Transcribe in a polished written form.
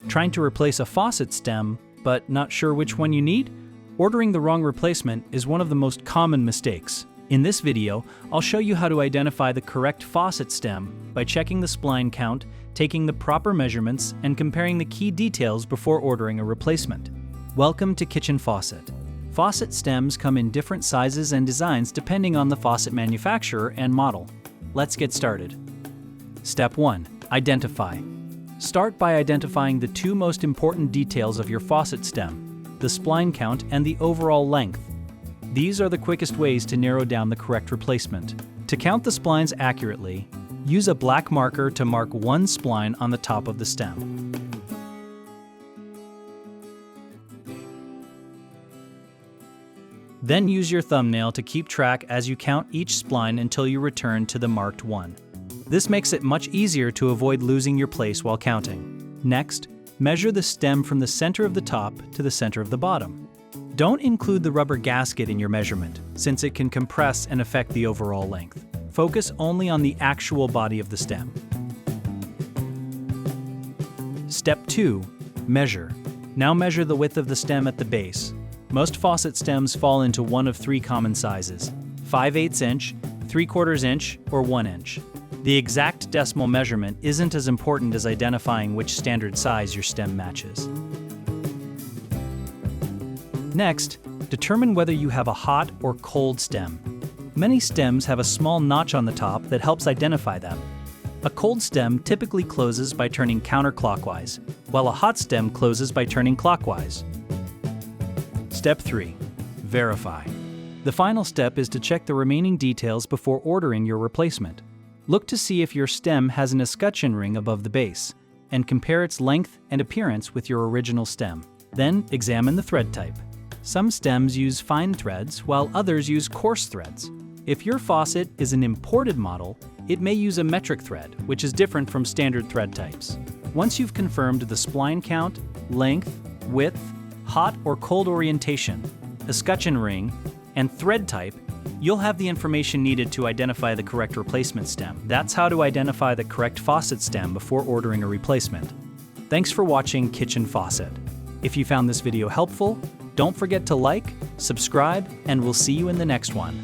Trying to replace a faucet stem, but not sure which one you need? Ordering the wrong replacement is one of the most common mistakes. In this video, I'll show you how to identify the correct faucet stem by checking the spline count, taking the proper measurements, and comparing the key details before ordering a replacement. Welcome to Kitchen Faucet. Faucet stems come in different sizes and designs depending on the faucet manufacturer and model. Let's get started. Step 1. Identify. Start by identifying the two most important details of your faucet stem, the spline count and the overall length. These are the quickest ways to narrow down the correct replacement. To count the splines accurately, use a black marker to mark one spline on the top of the stem. Then use your thumbnail to keep track as you count each spline until you return to the marked one. This makes it much easier to avoid losing your place while counting. Next, measure the stem from the center of the top to the center of the bottom. Don't include the rubber gasket in your measurement, since it can compress and affect the overall length. Focus only on the actual body of the stem. Step 2. Measure. Now measure the width of the stem at the base. Most faucet stems fall into one of three common sizes: 5/8 inch, 3/4 inch, or 1 inch. The exact decimal measurement isn't as important as identifying which standard size your stem matches. Next, determine whether you have a hot or cold stem. Many stems have a small notch on the top that helps identify them. A cold stem typically closes by turning counterclockwise, while a hot stem closes by turning clockwise. Step 3. Verify. The final step is to check the remaining details before ordering your replacement. Look to see if your stem has an escutcheon ring above the base, and compare its length and appearance with your original stem. Then examine the thread type. Some stems use fine threads, while others use coarse threads. If your faucet is an imported model, it may use a metric thread, which is different from standard thread types. Once you've confirmed the spline count, length, width, hot or cold orientation, escutcheon ring, and thread type, you'll have the information needed to identify the correct replacement stem. That's how to identify the correct faucet stem before ordering a replacement. Thanks for watching Kitchen Faucet. If you found this video helpful, don't forget to like, subscribe, and we'll see you in the next one.